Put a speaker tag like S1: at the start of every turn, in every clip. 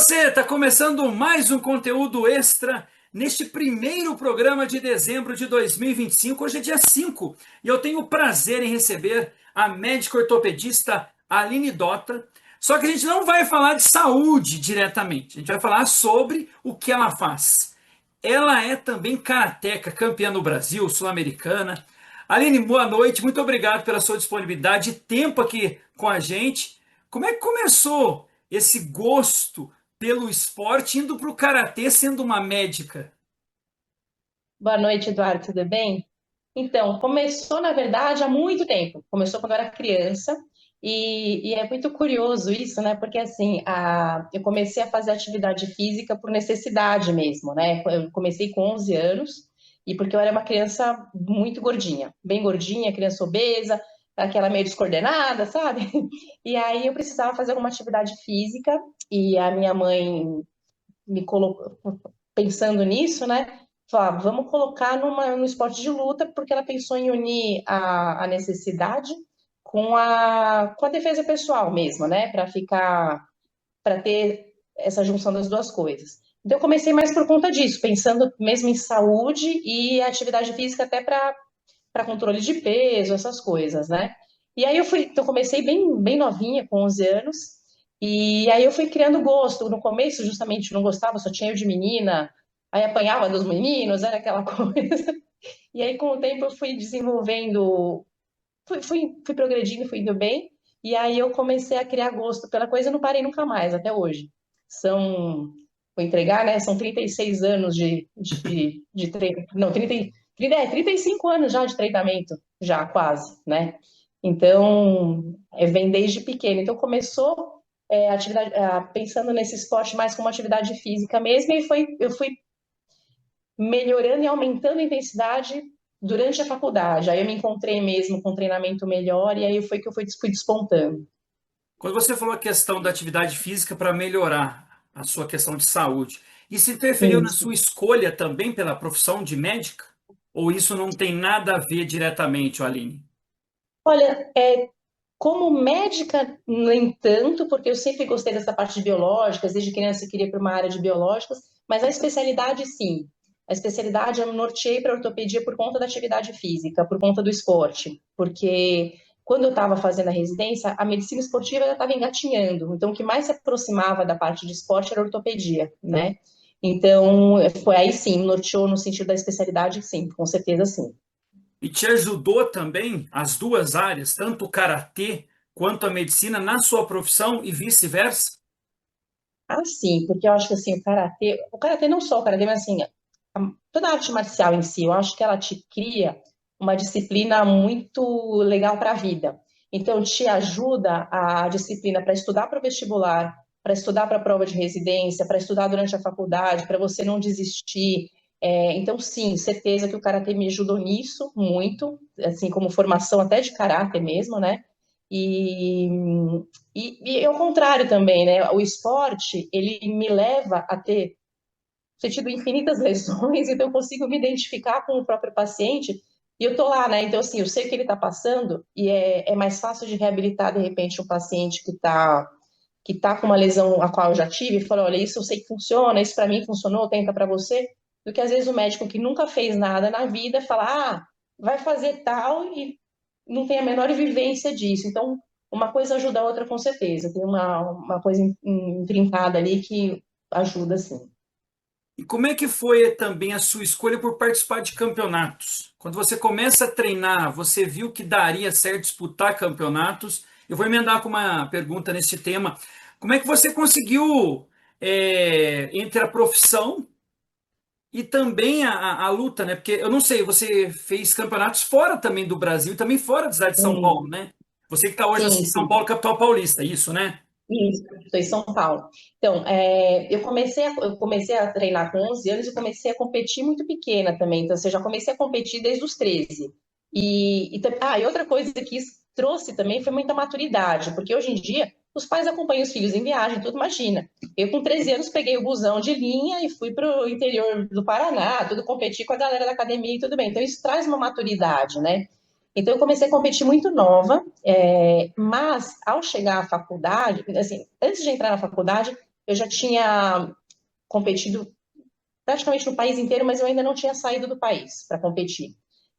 S1: você! Está começando mais um conteúdo extra neste primeiro programa de dezembro de 2025. Hoje é dia 5 e eu tenho o prazer em receber a médica ortopedista Aline Dota. Só que a gente não vai falar de saúde diretamente, a gente vai falar sobre o que ela faz. Ela é também karateca, campeã no Brasil, sul-americana. Aline, boa noite, muito obrigado pela sua disponibilidade e tempo aqui com a gente. Como é que começou esse gosto pelo esporte indo para o karatê sendo uma médica?
S2: Boa noite, Eduardo, tudo bem? Então, começou, na verdade, há muito tempo. Começou quando eu era criança e é muito curioso isso, né? Porque, assim, eu comecei a fazer atividade física por necessidade mesmo, né? Eu comecei com 11 anos e porque eu era uma criança muito gordinha, bem gordinha, criança obesa, aquela meio descoordenada, sabe? E aí eu precisava fazer alguma atividade física e a minha mãe me colocou, pensando nisso, né? Falar, vamos colocar no esporte de luta, porque ela pensou em unir a necessidade com a defesa pessoal mesmo, né? Para ter essa junção das duas coisas. Então, eu comecei mais por conta disso, pensando mesmo em saúde e atividade física até para controle de peso, essas coisas, né? E aí então comecei bem novinha, com 11 anos, e aí eu fui criando gosto. No começo, justamente, não gostava, só tinha eu de menina, aí apanhava dos meninos, era aquela coisa. E aí, com o tempo, eu fui desenvolvendo, fui progredindo, fui indo bem, e aí eu comecei a criar gosto pela coisa e não parei nunca mais, até hoje. Vou entregar, né? São 36 anos de treino. Não, 35 anos já de treinamento, já quase, né? Então, vem desde pequeno. Então, começou pensando nesse esporte mais como atividade física mesmo, e eu fui melhorando e aumentando a intensidade durante a faculdade. Aí eu me encontrei mesmo com um treinamento melhor, e aí foi que fui despontando.
S1: Quando você falou a questão da atividade física para melhorar a sua questão de saúde, isso interferiu na
S2: Isso.
S1: sua escolha também pela profissão de médica? Ou isso não tem nada a ver diretamente, Aline?
S2: Olha, como médica, no entanto, porque eu sempre gostei dessa parte de biológicas, desde criança eu queria ir para uma área de biológicas, mas a especialidade, sim. A especialidade eu norteei para ortopedia por conta da atividade física, por conta do esporte, porque quando eu estava fazendo a residência, a medicina esportiva já estava engatinhando, então o que mais se aproximava da parte de esporte era a ortopedia, né? Então, foi aí sim, norteou no sentido da especialidade, sim, com certeza sim.
S1: E te ajudou também as duas áreas, tanto o karatê quanto a medicina, na sua profissão e vice-versa?
S2: Ah, sim, porque eu acho que assim, o karatê não só o karatê, mas assim, toda a arte marcial em si, eu acho que ela te cria uma disciplina muito legal para a vida. Então, te ajuda a disciplina para estudar para o vestibular, para estudar para a prova de residência, para estudar durante a faculdade, para você não desistir. Então, sim, certeza que o karatê me ajudou nisso muito, assim, como formação até de karatê mesmo, né? E, e ao contrário também, né? O esporte, ele me leva a ter tido infinitas lesões, então eu consigo me identificar com o próprio paciente e eu tô lá, né? Então, assim, eu sei o que ele tá passando e é mais fácil de reabilitar, de repente, um paciente que tá com uma lesão a qual eu já tive e fala, olha, isso eu sei que funciona, isso para mim funcionou, tenta para você, do que às vezes o médico que nunca fez nada na vida fala, vai fazer tal e não tem a menor vivência disso. Então, uma coisa ajuda a outra com certeza. Tem uma coisa intrincada ali que ajuda, sim.
S1: E como é que foi também a sua escolha por participar de campeonatos? Quando você começa a treinar, você viu que daria certo disputar campeonatos? Eu vou emendar com uma pergunta nesse tema. Como é que você conseguiu, entre a profissão e também a luta, né? Porque eu não sei, você fez campeonatos fora também do Brasil e também fora da cidade de São Paulo,
S2: Sim,
S1: né? Você que está hoje
S2: sim,
S1: em São
S2: sim.
S1: Paulo, capital paulista, isso, né?
S2: Isso, estou em São Paulo. Então, eu comecei a treinar com 11 anos e comecei a competir muito pequena também. Então, assim, eu já comecei a competir desde os 13. E outra coisa que isso trouxe também foi muita maturidade, porque hoje em dia os pais acompanham os filhos em viagem, tudo imagina. Eu, com 13 anos, peguei o busão de linha e fui para o interior do Paraná, tudo competir com a galera da academia e tudo bem. Então, isso traz uma maturidade, né? Então, eu comecei a competir muito nova, mas ao chegar à faculdade, assim, antes de entrar na faculdade, eu já tinha competido praticamente no país inteiro, mas eu ainda não tinha saído do país para competir.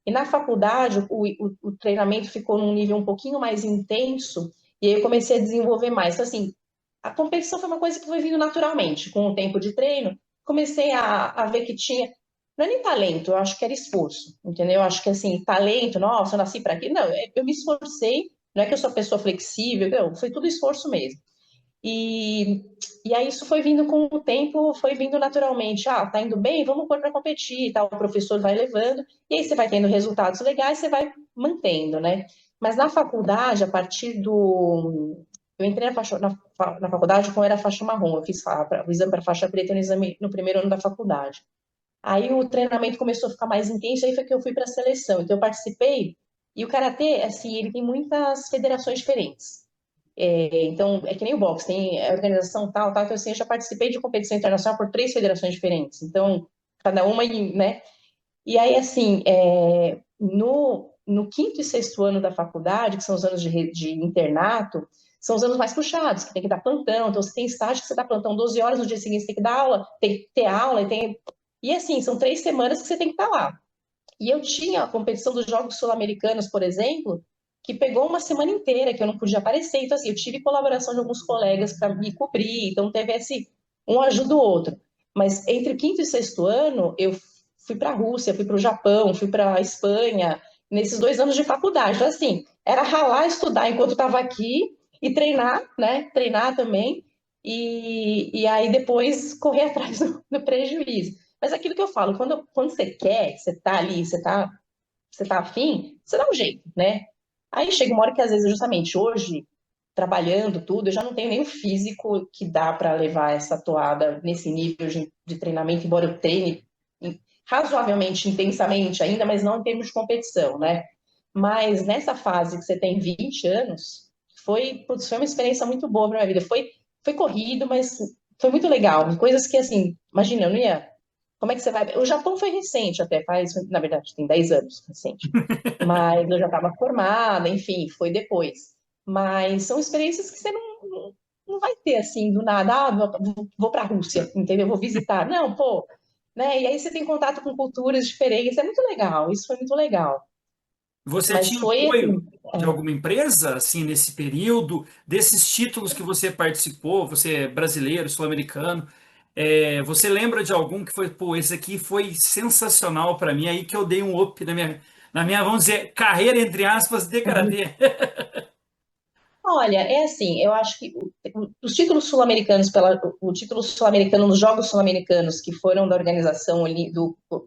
S2: E na faculdade, o treinamento ficou num nível um pouquinho mais intenso, e aí eu comecei a desenvolver mais. Então, assim, a competição foi uma coisa que foi vindo naturalmente, com o tempo de treino, comecei a ver que tinha. Não é nem talento, eu acho que era esforço, entendeu? Eu acho que, assim, talento, nossa, eu nasci para aquilo. Não, eu me esforcei, não é que eu sou pessoa flexível, não, foi tudo esforço mesmo. E, e aí isso foi vindo com o tempo, foi vindo naturalmente. Ah, tá indo bem, vamos pôr para competir, tá? O professor vai levando, e aí você vai tendo resultados legais, você vai mantendo, né? Mas na faculdade, a partir do. Eu entrei na faculdade quando era faixa marrom, eu fiz o exame para faixa preta no exame no primeiro ano da faculdade. Aí o treinamento começou a ficar mais intenso, aí foi que eu fui para a seleção. Então eu participei, e o karatê, assim, ele tem muitas federações diferentes. Então, é que nem o boxe, tem organização tal, tal. Então, assim, eu já participei de competição internacional por 3 federações diferentes. Então, cada uma, né? E aí, assim, no quinto e sexto ano da faculdade, que são os anos de internato, são os anos mais puxados, que tem que dar plantão. Então, você tem estágio que você dá plantão 12 horas, no dia seguinte você tem que dar aula, tem que ter aula, e assim, são 3 semanas que você tem que estar lá. E eu tinha a competição dos Jogos Sul-Americanos, por exemplo, que pegou uma semana inteira que eu não podia aparecer. Então, assim, eu tive colaboração de alguns colegas para me cobrir, então teve esse um ajuda o outro. Mas entre o quinto e sexto ano, eu fui para a Rússia, fui para o Japão, fui para a Espanha, nesses 2 anos de faculdade. Então, assim, era ralar, estudar enquanto estava aqui e treinar, né? Treinar também. E aí depois correr atrás do prejuízo. Mas é aquilo que eu falo, quando você quer, você tá ali, você tá afim, você dá um jeito, né? Aí chega uma hora que às vezes, justamente hoje, trabalhando tudo, eu já não tenho nem o físico que dá para levar essa toada nesse nível de treinamento, embora eu treine razoavelmente intensamente ainda, mas não em termos de competição, né? Mas nessa fase que você tem 20 anos, putz, foi uma experiência muito boa para minha vida. Foi corrido, mas foi muito legal. Coisas que, assim, imagina, eu não ia. Como é que você vai. O Japão foi recente até, na verdade, tem 10 anos recente. Mas eu já estava formada, enfim, foi depois. Mas são experiências que você não vai ter assim do nada, vou para a Rússia, entendeu? Vou visitar. Não, pô, né? E aí você tem contato com culturas diferentes, é muito legal, isso foi muito legal.
S1: Você
S2: Mas
S1: tinha
S2: foi
S1: apoio
S2: assim,
S1: de alguma empresa, assim, nesse período, desses títulos que você participou, você é brasileiro, sul-americano, você lembra de algum que foi, pô, esse aqui foi sensacional para mim, aí que eu dei um up na minha, vamos dizer, carreira, entre aspas, de karatê.
S2: olha, é assim, eu acho que os títulos sul-americanos, o título sul-americano nos Jogos Sul-Americanos, que foram da organização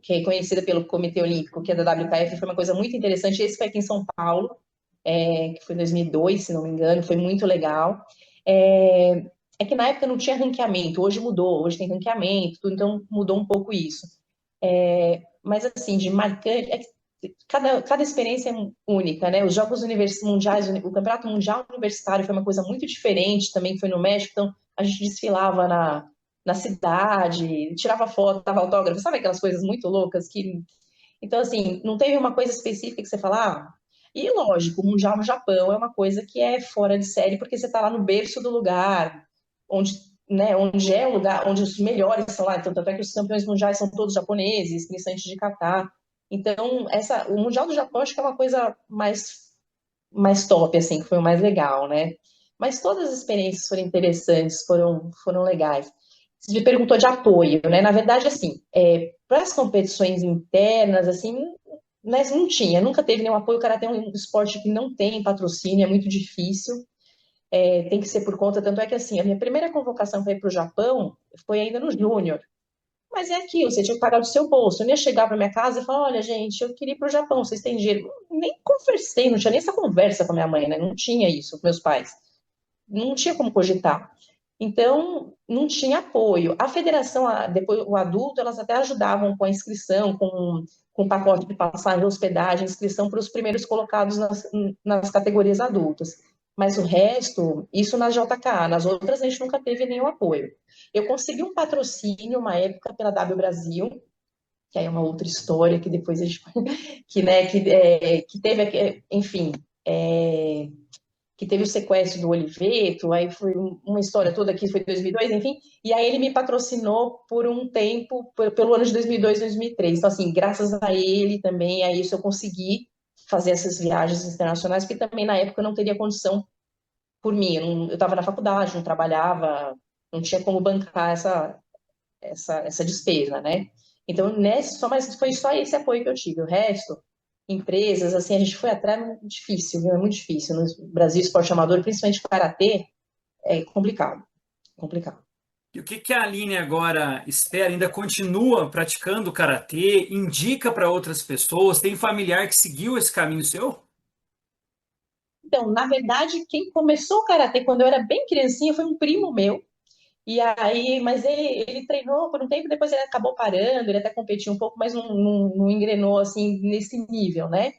S2: que é conhecida pelo Comitê Olímpico, que é da WKF, foi uma coisa muito interessante. Esse foi aqui em São Paulo, que foi em 2002, se não me engano, foi muito legal. É, é que na época não tinha ranqueamento, hoje mudou, hoje tem ranqueamento, tudo, então mudou um pouco isso. Mas assim, de marcante, cada experiência é única, né? Os Jogos Mundiais, o Campeonato Mundial Universitário foi uma coisa muito diferente, também foi no México, então a gente desfilava na cidade, tirava foto, dava autógrafo, sabe aquelas coisas muito loucas que. Então, assim, não teve uma coisa específica que você fala, e lógico, o Mundial no Japão é uma coisa que é fora de série, porque você está lá no berço do lugar, onde, né, onde é o lugar, onde os melhores estão lá, então, tanto é que os campeões mundiais são todos japoneses, principalmente de Catar. Então, o Mundial do Japão acho que é uma coisa mais top, assim, que foi o mais legal, né? Mas todas as experiências foram interessantes, foram legais. Você me perguntou de apoio, né? Na verdade, assim, para as competições internas, assim, mas não tinha, nunca teve nenhum apoio. O karatê é um esporte que não tem patrocínio, é muito difícil, tem que ser por conta. Tanto é que, assim, a minha primeira convocação para ir para o Japão foi ainda no Júnior. Mas é aquilo, você tinha que pagar do seu bolso. Eu não ia chegar para minha casa e falar: olha, gente, eu queria ir para o Japão, vocês têm dinheiro? Nem conversei, não tinha nem essa conversa com a minha mãe, né? Não tinha isso com meus pais. Não tinha como cogitar. Então, não tinha apoio. A federação, depois o adulto, elas até ajudavam com a inscrição, com pacote de passagem, hospedagem, inscrição para os primeiros colocados nas categorias adultas. Mas o resto, isso na JK, nas outras a gente nunca teve nenhum apoio. Eu consegui um patrocínio uma época pela W Brasil, que aí é uma outra história que depois a gente que, né, que teve, enfim, que teve o sequestro do Oliveto, aí foi uma história toda que foi em 2002, enfim, e aí ele me patrocinou por um tempo, pelo ano de 2002, 2003. Então, assim, graças a ele também, a isso eu consegui fazer essas viagens internacionais, porque também na época eu não teria condição por mim, eu estava na faculdade, não trabalhava, não tinha como bancar essa despesa, né? Então, mas foi só esse apoio que eu tive. O resto, empresas, assim, a gente foi atrás, é muito difícil, viu? É muito difícil. No Brasil, esporte amador, principalmente karatê, é complicado, complicado.
S1: E o que que a Aline agora espera? Ainda continua praticando karatê? Indica para outras pessoas? Tem familiar que seguiu esse caminho seu?
S2: Então, na verdade, quem começou o karatê quando eu era bem criancinha foi um primo meu. E aí, mas ele treinou por um tempo, depois ele acabou parando, ele até competiu um pouco, mas não engrenou assim nesse nível, né?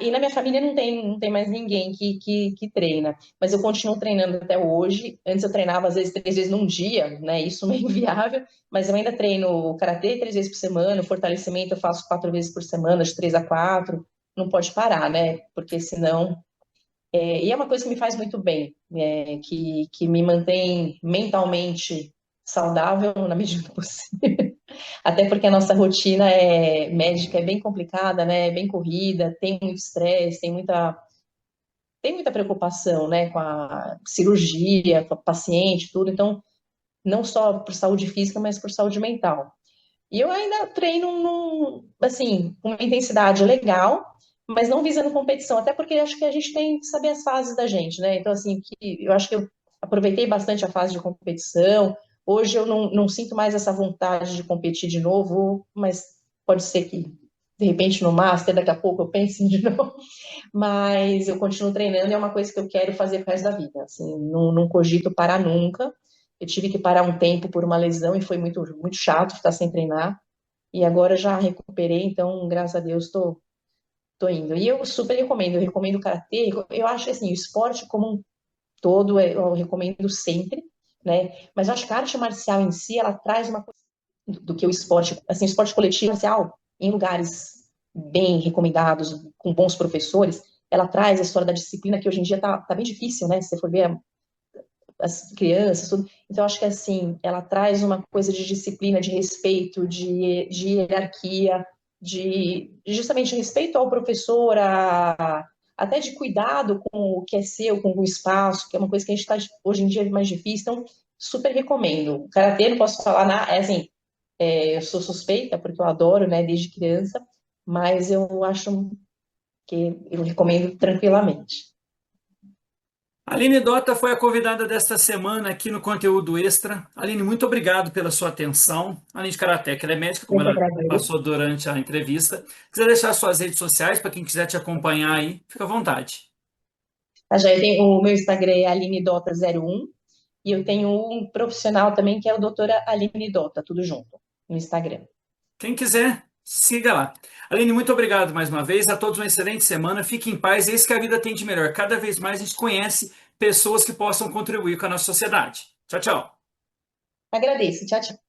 S2: E na minha família não tem mais ninguém que treina, mas eu continuo treinando até hoje. Antes eu treinava às vezes 3 vezes num dia, né? Isso meio inviável, mas eu ainda treino karatê 3 vezes por semana, o fortalecimento eu faço 4 vezes por semana, de 3 a 4. Não pode parar, né? Porque senão. E é uma coisa que me faz muito bem, que me mantém mentalmente saudável na medida do possível. Até porque a nossa rotina médica é bem complicada, né? É bem corrida, tem muito estresse, tem muita preocupação, né? Com a cirurgia, com o paciente, tudo. Então, não só por saúde física, mas por saúde mental. E eu ainda treino assim, com uma intensidade legal, mas não visando competição, até porque acho que a gente tem que saber as fases da gente, né? Então, assim, eu acho que eu aproveitei bastante a fase de competição. Hoje eu não sinto mais essa vontade de competir de novo, mas pode ser que, de repente, no Master, daqui a pouco eu pense de novo. Mas eu continuo treinando e é uma coisa que eu quero fazer pro resto da vida. Assim, não cogito parar nunca. Eu tive que parar um tempo por uma lesão e foi muito, muito chato ficar sem treinar. E agora já recuperei, então, graças a Deus, tô indo. E eu super recomendo, eu recomendo o karatê. Eu acho que assim, o esporte como um todo, eu recomendo sempre, né? Mas eu acho que a arte marcial em si, ela traz uma coisa do que o esporte, assim, o esporte coletivo marcial, em lugares bem recomendados, com bons professores, ela traz a história da disciplina que hoje em dia tá bem difícil, né? Se você for ver as crianças, tudo. Então, acho que assim, ela traz uma coisa de disciplina, de respeito, de hierarquia, de justamente respeito ao professor, até de cuidado com o que é seu, com o espaço, que é uma coisa que a gente está hoje em dia é mais difícil. Então, super recomendo. O karatê, não posso falar nada, assim, eu sou suspeita, porque eu adoro, né, desde criança, mas eu acho que eu recomendo tranquilamente.
S1: Aline Dota foi a convidada desta semana aqui no Conteúdo Extra. Aline, muito obrigado pela sua atenção. Aline de Karatê, que ela é médica, como
S2: Eu que
S1: ela
S2: agradeço.
S1: passou durante a entrevista. Quiser deixar suas redes sociais para quem quiser te acompanhar aí, fica à vontade.
S2: Tá, já eu tenho, o meu Instagram é alinedota01 e eu tenho um profissional também que é o doutora Aline Dota, tudo junto, no Instagram.
S1: Quem quiser, siga lá. Aline, muito obrigado mais uma vez. A todos uma excelente semana. Fique em paz. É isso que a vida tem de melhor. Cada vez mais a gente conhece pessoas que possam contribuir com a nossa sociedade. Tchau, tchau.
S2: Agradeço, tchau, tchau.